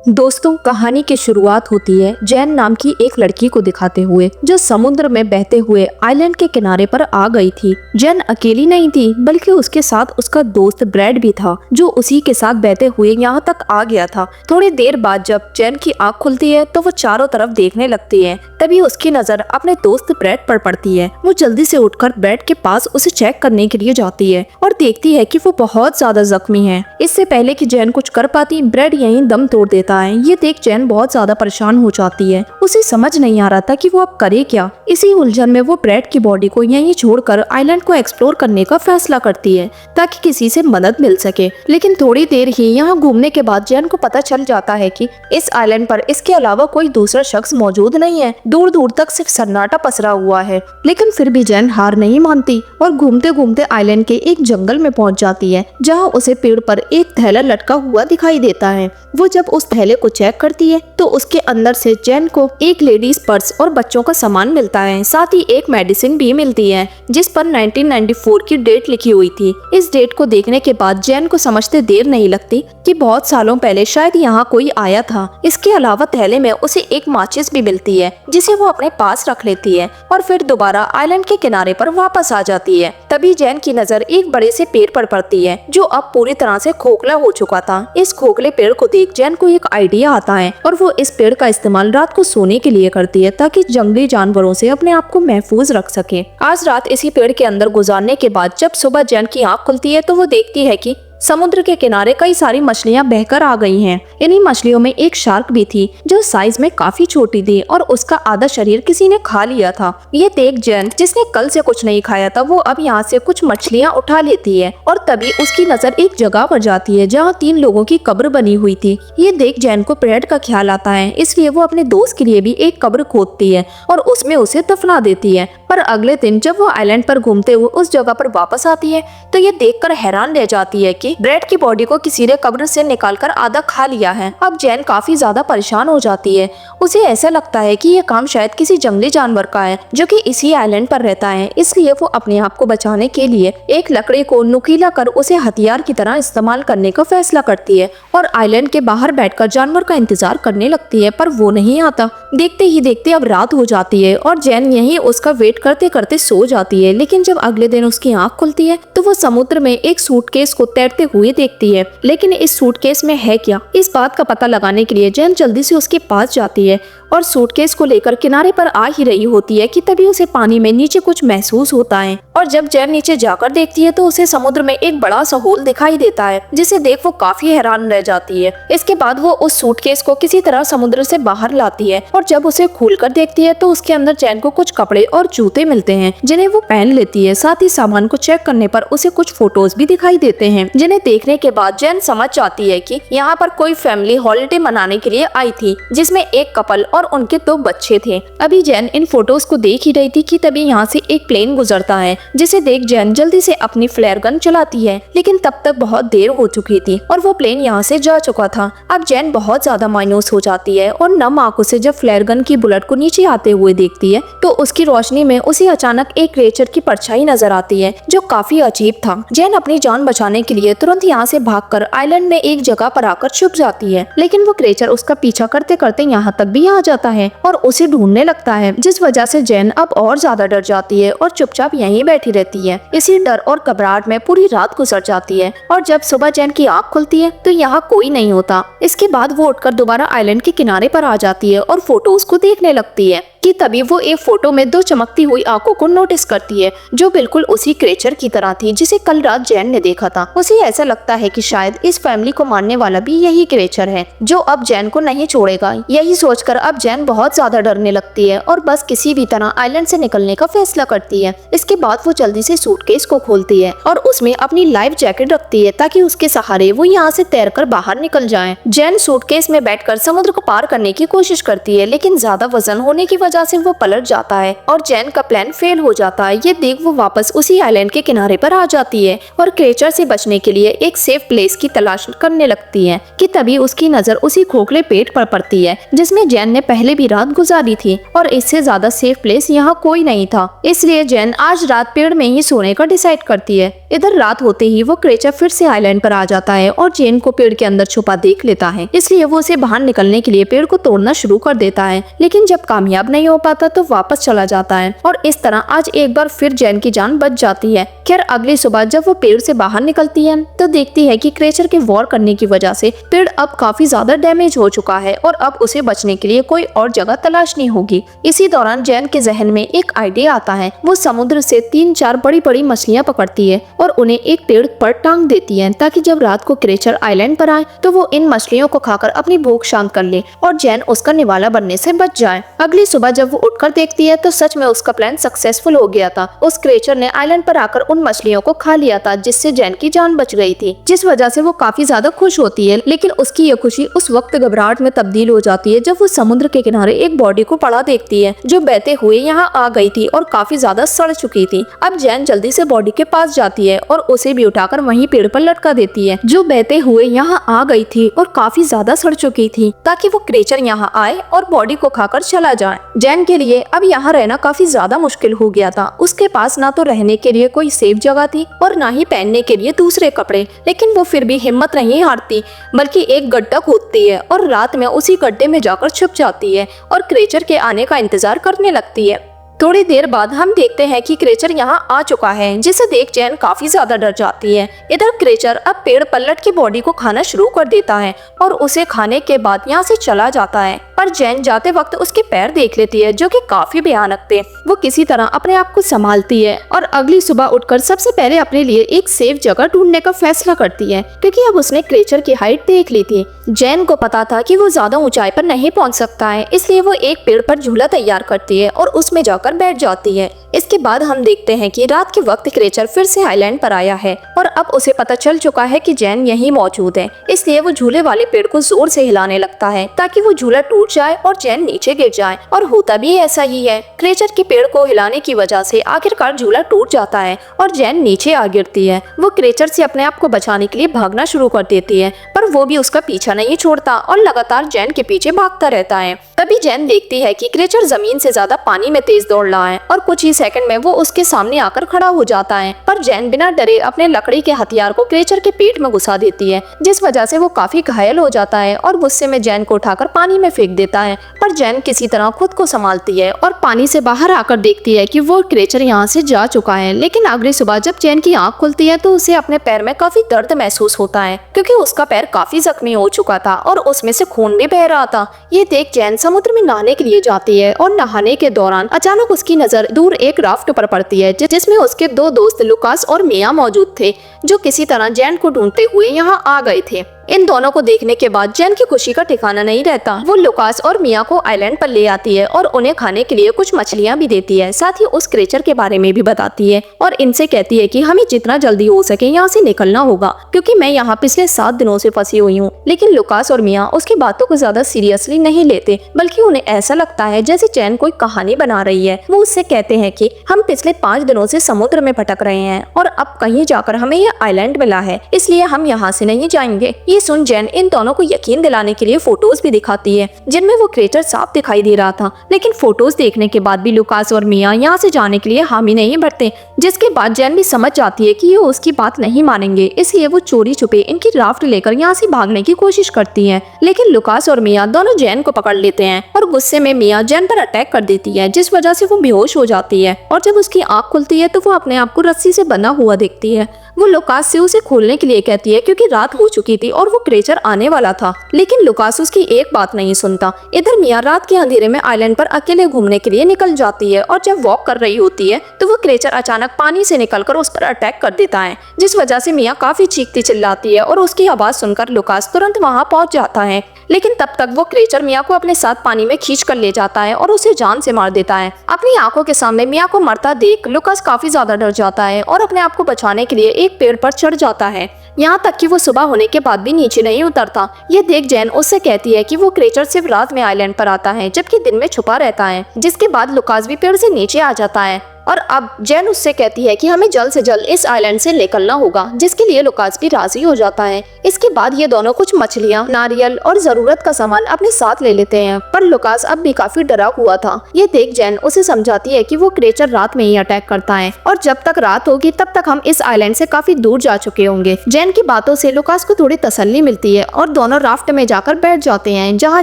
दोस्तों, कहानी की शुरुआत होती है जैन नाम की एक लड़की को दिखाते हुए जो समुद्र में बहते हुए आइलैंड के किनारे पर आ गई थी। जैन अकेली नहीं थी बल्कि उसके साथ उसका दोस्त ब्रैड भी था जो उसी के साथ बहते हुए यहाँ तक आ गया था। थोड़ी देर बाद जब जैन की आँख खुलती है तो वो चारों तरफ देखने लगती है। तभी उसकी नजर अपने दोस्त ब्रैड पर पड़ती है। वो जल्दी से उठकर ब्रैड के पास उसे चेक करने के लिए जाती है और देखती है कि वो बहुत ज्यादा जख्मी है। इससे पहले कि जैन कुछ कर पाती, ब्रैड यहीं दम तोड़ देता है। ये देख जैन बहुत ज्यादा परेशान हो जाती है। उसे समझ नहीं आ रहा था कि वो अब करे क्या। इसी उलझन में वो ब्रैड की बॉडी को यहीं छोड़कर आइलैंड को एक्सप्लोर करने का फैसला करती है ताकि किसी से मदद मिल सके। लेकिन थोड़ी देर ही यहाँ घूमने के बाद जैन को पता चल जाता है कि इस आइलैंड पर इसके अलावा कोई दूसरा शख्स मौजूद नहीं है। दूर दूर तक सिर्फ सन्नाटा पसरा हुआ है। लेकिन फिर भी जैन हार नहीं मानती और घूमते घूमते आइलैंड के एक जंगल में पहुंच जाती है जहाँ उसे पेड़ पर एक थैला लटका हुआ दिखाई देता है। वो जब उस थैले को चेक करती है तो उसके अंदर से जैन को एक लेडीज पर्स और बच्चों का सामान मिलता है। साथ ही एक मेडिसिन भी मिलती है जिस पर 1994 की डेट लिखी हुई थी। इस डेट को देखने के बाद जैन को समझते देर नहीं लगती कि बहुत सालों पहले शायद यहाँ कोई आया था। इसके अलावा थैले में उसे एक माचिस भी मिलती है जिसे वो अपने पास रख लेती है और फिर दोबारा आइलैंड के किनारे पर वापस आ जाती है। तभी जैन की नजर एक बड़े से पेड़ पर पड़ती है जो अब पूरी तरह से खोखला हो चुका था। इस खोखले पेड़ को देख जैन को एक आइडिया आता है और वो इस पेड़ का इस्तेमाल रात को सोने के लिए करती है ताकि जंगली जानवरों से अपने आप को महफूज रख सके। आज रात इसी पेड़ के अंदर गुजारने के बाद जब सुबह जैन की आँख खुलती है तो वो देखती है कि समुद्र के किनारे कई सारी मछलियां बहकर आ गई हैं। इन्हीं मछलियों में एक शार्क भी थी जो साइज में काफी छोटी थी और उसका आधा शरीर किसी ने खा लिया था। ये देख जैन, जिसने कल से कुछ नहीं खाया था, वो अब यहाँ से कुछ मछलियां उठा लेती है और तभी उसकी नजर एक जगह पर जाती है जहाँ 3 लोगों की कब्र बनी हुई थी। ये देख जैन को ब्रैड का ख्याल आता है, इसलिए वो अपने दोस्त के लिए भी एक कब्र खोदती है और उसमें उसे दफना देती है। पर अगले दिन जब वो आइलैंड पर घूमते हुए उस जगह पर वापस आती है तो ये देखकर हैरान रह जाती है कि ब्रैड की बॉडी को किसी ने कब्र से निकालकर आधा खा लिया है। अब जैन काफी ज्यादा परेशान हो जाती है। उसे ऐसा लगता है कि ये काम शायद किसी जंगली जानवर का है जो कि इसी आइलैंड पर रहता है। इसलिए वो अपने आप को बचाने के लिए एक लकड़ी को नुकीला कर उसे हथियार की तरह इस्तेमाल करने का फैसला करती है और आइलैंड के बाहर बैठकर जानवर का इंतजार करने लगती है, पर वो नहीं आता। देखते ही देखते अब रात हो जाती है और जैन यही उसका वेट करते करते सो जाती है। लेकिन जब अगले दिन उसकी आँख खुलती है तो वो समुद्र में एक सूटकेस को तैरते हुए देखती है। लेकिन इस सूटकेस में है क्या, इस बात का पता लगाने के लिए जैन जल्दी से उसके पास जाती है और सूटकेस को लेकर किनारे पर आ ही रही होती है कि तभी उसे पानी में नीचे कुछ महसूस होता है और जब जैन नीचे जाकर देखती है तो उसे समुद्र में एक बड़ा सा होल दिखाई देता है जिसे देख वो काफी हैरान रह जाती है। इसके बाद वो उस सूटकेस को किसी तरह समुद्र से बाहर लाती है और जब उसे खोलकर देखती है तो उसके अंदर जैन को कुछ कपड़े और जूते मिलते हैं जिन्हें वो पहन लेती है। साथ ही सामान को चेक करने पर उसे कुछ फोटोज भी दिखाई देते हैं जिन्हें देखने के बाद जैन समझ जाती है कि यहाँ पर कोई फैमिली हॉलिडे मनाने के लिए आई थी जिसमें एक कपल और उनके 2 बच्चे थे। अभी जैन इन फोटोज को देख ही रही थी कि तभी यहाँ से एक प्लेन गुजरता है जिसे देख जैन जल्दी से अपनी फ्लेयर गन चलाती है। लेकिन तब तक बहुत देर हो चुकी थी और वो प्लेन यहाँ से जा चुका था। अब जैन बहुत ज्यादा मायूस हो जाती है और नम आंखों से जब फ्लेयर गन की बुलेट को नीचे आते हुए देखती है तो उसकी रोशनी में उसे अचानक एक क्रिएचर की परछाई नजर आती है जो काफी अजीब था। जैन अपनी जान बचाने के लिए तुरंत यहाँ से भागकर आइलैंड में एक जगह पर आकर छुप जाती है। लेकिन वो क्रिएचर उसका पीछा करते करते यहाँ तक भी आ जाता है और उसे ढूंढने लगता है, जिस वजह से जैन अब और ज्यादा डर जाती है और चुपचाप यहीं बैठी रहती है। इसी डर और घबराहट में पूरी रात गुजर जाती है और जब सुबह जैन की आँख खुलती है तो यहाँ कोई नहीं होता। इसके बाद वो उठकर दोबारा आइलैंड के किनारे पर आ जाती है और फोटोज को देखने लगती है कि तभी वो एक फोटो में 2 चमकती हुई आंखों को नोटिस करती है जो बिल्कुल उसी क्रिएचर की तरह थी जिसे कल रात जैन ने देखा था। उसे ऐसा लगता है कि शायद इस फैमिली को मारने वाला भी यही क्रिएचर है जो अब जैन को नहीं छोड़ेगा। यही सोचकर अब जैन बहुत ज्यादा डरने लगती है और बस किसी भी तरह आइलैंड से निकलने का फैसला करती है। इसके बाद वो जल्दी से सूटकेस को खोलती है और उसमें अपनी लाइफ जैकेट रखती है ताकि उसके सहारे वो यहाँ से तैरकर बाहर निकल जाए। जैन सूटकेस में बैठकर समुद्र को पार करने की कोशिश करती है लेकिन ज्यादा वजन होने की वजह से वो पलट जाता है और जैन का प्लान फेल हो जाता है। ये देख वो वापस उसी आइलैंड के किनारे पर आ जाती है और क्रेचर से बचने के लिए एक सेफ प्लेस की तलाश करने लगती है कि तभी उसकी नजर उसी खोखले पेड़ पर पड़ती है जिसमें जैन ने पहले भी रात गुजारी थी और इससे ज्यादा सेफ प्लेस यहाँ कोई नहीं था। इसलिए जैन आज रात पेड़ में ही सोने का डिसाइड करती है। इधर रात होते ही वो क्रेचर फिर से आइलैंड पर आ जाता है और जैन को पेड़ के अंदर छुपा देख लेता है, इसलिए वो उसे बाहर निकलने के लिए पेड़ को तोड़ना शुरू कर देता है, लेकिन जब कामयाब नहीं हो पाता तो वापस चला जाता है और इस तरह आज एक बार फिर जैन की जान बच जाती है। खैर अगली सुबह जब वो पेड़ से बाहर निकलती है तो देखती है कि क्रेचर के वॉर करने की वजह से पेड़ अब काफी ज्यादा डैमेज हो चुका है और अब उसे बचने के लिए कोई और जगह तलाशनी होगी। इसी दौरान जैन के जहन में एक आइडिया आता है। वो समुद्र से 3-4 बड़ी बड़ी मछलियां पकड़ती है और उन्हें एक पेड़ पर टांग देती है ताकि जब रात को क्रेचर आइलैंड पर आए तो वो इन मछलियों को खाकर अपनी भूख शांत कर ले और जैन उसका निवाला बनने से बच जाए। अगली सुबह जब वो उठकर देखती है तो सच में उसका प्लान सक्सेसफुल हो गया था। उस क्रेचर ने आइलैंड पर आकर उन मछलियों को खा लिया था जिससे जैन की जान बच गई थी, जिस वजह से वो काफी ज्यादा खुश होती है। लेकिन उसकी ये खुशी उस वक्त घबराहट में तब्दील हो जाती है जब वो समुद्र के किनारे एक बॉडी को पड़ा देखती है जो बहते हुए यहाँ आ गई थी और काफी ज्यादा सड़ चुकी थी। अब जैन जल्दी से बॉडी के पास जाती है और उसे भी उठाकर वहीं पेड़ पर लटका देती है जो बहते हुए यहाँ आ गई थी और काफी ज्यादा सड़ चुकी थी, ताकि वो क्रेचर यहाँ आए और बॉडी को खाकर चला जाए। जैन के लिए अब यहाँ रहना काफी ज्यादा मुश्किल हो गया था। उसके पास ना तो रहने के लिए कोई सेफ जगह थी और ना ही पहनने के लिए दूसरे कपड़े, लेकिन वो फिर भी हिम्मत नहीं हारती बल्कि एक गड्ढा खोदती है और रात में उसी गड्ढे में जाकर छुप जाती है और क्रेचर के आने का इंतजार करने लगती है। थोड़ी देर बाद हम देखते हैं कि क्रेचर यहाँ आ चुका है, जिसे देख जैन काफी ज्यादा डर जाती है। इधर क्रेचर अब पेड़ पल्लट की बॉडी को खाना शुरू कर देता है और उसे खाने के बाद यहाँ से चला जाता है, पर जैन जाते वक्त उसके पैर देख लेती है जो कि काफी भयानक थे। वो किसी तरह अपने आप को संभालती है और अगली सुबह उठकर सबसे पहले अपने लिए एक सेफ जगह ढूंढने का फैसला करती है, क्योंकि अब उसने क्रेचर की हाइट देख ली थी। जैन को पता था कि वो ज्यादा ऊंचाई पर नहीं पहुंच सकता है, इसलिए वो एक पेड़ पर झूला तैयार करती है और उसमें जाकर बैठ जाती है। इसके बाद हम देखते हैं कि रात के वक्त क्रेचर फिर से आइलैंड पर आया है और अब उसे पता चल चुका है कि जैन यहीं मौजूद है, इसलिए वो झूले वाले पेड़ को जोर से हिलाने लगता है ताकि वो झूला टूट जाए और जैन नीचे गिर जाए, और होता भी ऐसा ही है। क्रेचर के पेड़ को हिलाने की वजह से आखिरकार झूला टूट जाता है और जैन नीचे आ गिरती है। वो क्रेचर से अपने आप को बचाने के लिए भागना शुरू कर देती है, पर वो भी उसका पीछा नहीं छोड़ता और लगातार जैन के पीछे भागता रहता है। तभी जैन देखती है कि क्रेचर जमीन से ज्यादा पानी में तेज दौड़ रहा है और कुछ ही सेकंड में वो उसके सामने आकर खड़ा हो जाता है, पर जैन बिना डरे अपने लकड़ी के हथियार को क्रेचर के पेट में घुसा देती है, जिस वजह से वो काफी घायल हो जाता है और गुस्से में जैन को उठाकर पानी में फेंक देता है। पर जैन किसी तरह खुद को संभालती है और पानी से बाहर आकर देखती है कि वो क्रेचर यहाँ से जा चुका है। लेकिन अगली सुबह जब जैन की आंख खुलती है तो उसे अपने पैर में काफी दर्द महसूस होता है, क्योंकि उसका पैर काफी जख्मी हो चुका था और उसमें से खून भी बह रहा था। ये देख जैन समुद्र में नहाने के लिए जाती है और नहाने के दौरान अचानक उसकी नजर दूर एक राफ्ट पर पड़ती है जिसमें उसके दो दोस्त लुकास और मिया मौजूद थे, जो किसी तरह जैन को ढूंढते हुए यहाँ आ गए थे। इन दोनों को देखने के बाद जैन की खुशी का ठिकाना नहीं रहता। वो लुकास और मिया को आइलैंड पर ले आती है और उन्हें खाने के लिए कुछ मछलियां भी देती है, साथ ही उस क्रेचर के बारे में भी बताती है और इनसे कहती है कि हमें जितना जल्दी हो सके यहाँ से निकलना होगा, क्योंकि मैं यहाँ पिछले 7 दिनों से फंसी हुई हूँ। लेकिन लुकास और मिया उसकी बातों को ज्यादा सीरियसली नहीं लेते, बल्कि उन्हें ऐसा लगता है जैसे जैन कोई कहानी बना रही है। वो उससे कहते हैं कि हम पिछले 5 दिनों से समुद्र में भटक रहे हैं और अब कहीं जाकर हमें यह आइलैंड मिला है, इसलिए हम यहाँ से नहीं जाएंगे। ये सुन जैन इन दोनों को यकीन दिलाने के लिए फोटोज भी दिखाती है जिनमें वो क्रेचर साफ दिखाई दे रहा था, लेकिन फोटोज देखने के बाद भी लुकास और मिया यहाँ से जाने के लिए हामी नहीं भरते, जिसके बाद जैन भी समझ जाती है कि ये उसकी बात नहीं मानेंगे, इसलिए वो चोरी छुपे इनकी राफ्ट लेकर यहाँ से भागने की कोशिश करती है। लेकिन लुकास और मिया दोनों जैन को पकड़ लेते हैं और गुस्से में मिया जैन पर अटैक कर देती है, जिस वजह से वो बेहोश हो जाती है और जब उसकी आंख खुलती है तो वो अपने आप को रस्सी से बंधा हुआ देखती है। वो लुकास से उसे खोलने के लिए कहती है क्योंकि रात हो चुकी थी और वो क्रेचर आने वाला था, लेकिन लुकास उसकी एक बात नहीं सुनता। इधर मिया रात के अंधेरे में आइलैंड पर अकेले घूमने के लिए निकल जाती है और जब वॉक कर रही होती है तो वो क्रेचर अचानक पानी से निकलकर उस पर अटैक कर देता है, जिस वजह से मिया काफी चीखती चिल्लाती है और उसकी आवाज सुनकर लुकास तुरंत वहां पहुंच जाता है। लेकिन तब तक वो क्रेचर मिया को अपने साथ पानी में खींच कर ले जाता है और उसे जान से मार देता है। अपनी आंखों के सामने मिया को मरता देख लुकास काफी ज्यादा डर जाता है और अपने आप को बचाने के लिए एक पेड़ पर चढ़ जाता है। यहाँ तक कि वो सुबह होने के बाद भी नीचे नहीं उतरता। ये देख जैन उससे कहती है कि वो क्रेचर सिर्फ रात में आइलैंड पर आता है जबकि दिन में छुपा रहता है। जिसके बाद लुकास भी पेड़ से नीचे आ जाता है और अब जैन उससे कहती है कि हमें जल्द से जल्द इस आइलैंड से निकलना होगा, जिसके लिए लुकास भी राजी हो जाता है। इसके बाद ये दोनों कुछ मछलियाँ, नारियल और जरूरत का सामान अपने साथ ले लेते हैं, पर लुकास अब भी काफी डरा हुआ था। ये देख जैन उसे समझाती है कि वो क्रेचर रात में ही अटैक करता है और जब तक रात होगी तब तक हम इस आइलैंड से काफी दूर जा चुके होंगे। जैन की बातों से लुकास को थोड़ी तसल्ली मिलती है और दोनों राफ्ट में जाकर बैठ जाते हैं, जहाँ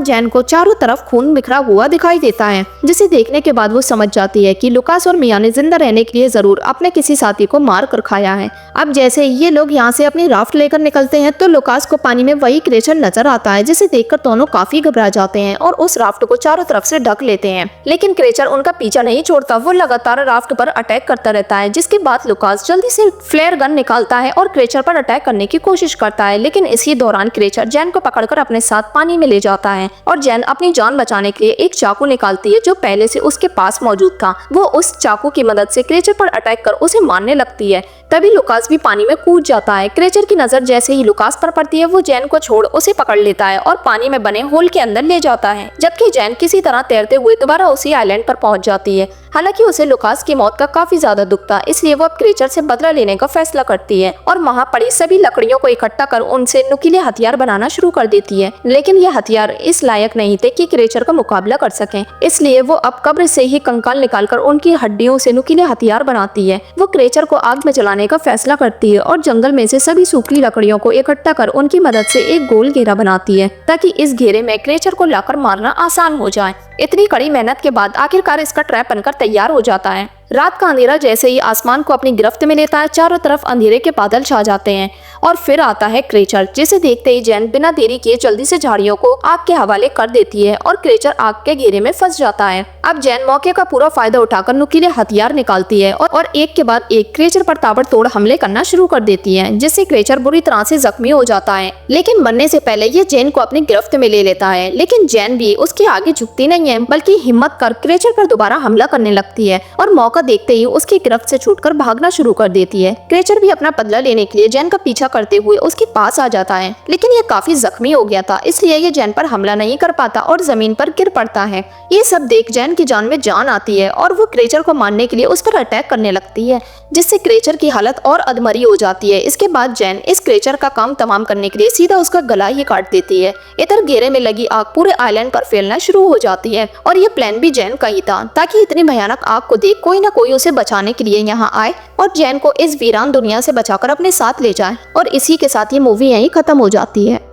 जैन को चारों तरफ खून बिखरा हुआ दिखाई देता है, जिसे देखने के बाद वो समझ जाती है कि लुकास और मिया ने जिंदा रहने के लिए जरूर अपने किसी साथी को मार कर खाया है। अब जैसे ये लोग यहाँ से अपनी राफ्ट लेकर निकलते हैं तो लुकास को पानी में वही क्रेचर नजर आता है, जिसे देखकर दोनों काफी घबरा जाते हैं और उस राफ्ट को चारों तरफ से ढक लेते हैं। लेकिन क्रेचर उनका पीछा नहीं छोड़ता, वो लगातार राफ्ट पर अटैक करता रहता है। जिसके बाद लुकास जल्दी से फ्लेयर गन निकालता है और क्रेचर पर अटैक करने की कोशिश करता है, लेकिन इसी दौरान क्रेचर जैन को पकड़कर अपने साथ पानी में ले जाता है और जैन अपनी जान बचाने के लिए एक चाकू निकालती है जो पहले से उसके पास मौजूद था। वो उस चाकू की मदद से क्रेचर पर अटैक कर उसे मारने लगती है। तभी लुकास भी पानी में कूद जाता है। क्रेचर की नजर जैसे ही लुकास पर पड़ती है वो जैन को छोड़ उसे पकड़ लेता है और पानी में बने होल के अंदर ले जाता है, जबकि जैन किसी तरह तैरते हुए दोबारा उसी आइलैंड पर पहुंच जाती है। हालांकि उसे लुकास की मौत का काफी ज्यादा दुख था, इसलिए वो अब क्रेचर से बदला लेने का फैसला करती है और वहाँ पड़ी सभी लकड़ियों को इकट्ठा कर उनसे नुकीले हथियार बनाना शुरू कर देती है। लेकिन ये हथियार इस लायक नहीं थे कि क्रेचर का मुकाबला कर सकें, इसलिए वो अब कब्र से ही कंकाल निकालकर उनकी हड्डियों से नुकीले हथियार बनाती है। वो क्रेचर को आग में जलाने का फैसला करती है और जंगल में से सभी सूखी लकड़ियों को इकट्ठा कर उनकी मदद से एक गोल घेरा बनाती है, ताकि इस घेरे में क्रेचर को लाकर मारना आसान हो जाए। इतनी कड़ी मेहनत के बाद आखिरकार इसका ट्रैप बनकर तैयार हो जाता है। रात का अंधेरा जैसे ही आसमान को अपनी गिरफ्त में लेता है, चारों तरफ अंधेरे के बादल छा जाते हैं और फिर आता है क्रेचर, जिसे देखते ही जैन बिना देरी किए जल्दी से झाड़ियों को आग के हवाले कर देती है और क्रेचर आग के घेरे में फंस जाता है। अब जैन मौके का पूरा फायदा उठाकर नुकीले हथियार निकालती है और एक के बाद एक क्रेचर पर ताबड़तोड़ हमले करना शुरू कर देती है, जिससे क्रेचर बुरी तरह से जख्मी हो जाता है। लेकिन मरने से पहले ये जैन को अपनी गिरफ्त में ले लेता है, लेकिन जैन भी उसके आगे झुकती नहीं है, बल्कि हिम्मत कर क्रेचर पर दोबारा हमला करने लगती है और मौका देखते ही उसकी गिरफ्त से छूटकर भागना शुरू कर देती है। क्रेचर भी अपना बदला लेने के लिए जैन का पीछा करते हुए उसके पास आ जाता है, लेकिन ये काफी जख्मी हो गया था, इसलिए ये जैन पर हमला नहीं कर पाता और जमीन पर गिर पड़ता है। ये सब देख जैन की जान में जान आती है और वो क्रेचर को मारने के लिए उस पर अटैक करने लगती है, जिससे क्रेचर की हालत और अधमरी हो जाती है। इसके बाद जैन इस क्रेचर का काम तमाम करने के लिए सीधा उसका गला ही काट देती है। इधर घेरे में लगी आग पूरे आइलैंड पर फैलना शुरू हो जाती है और ये प्लान भी जैन का ही था, ताकि इतनी भयानक आग को देख कोई ना कोई उसे बचाने के लिए यहाँ आए और जैन को इस वीरान दुनिया से बचाकर अपने साथ ले जाए। और इसी के साथ ये मूवी यहीं खत्म हो जाती है।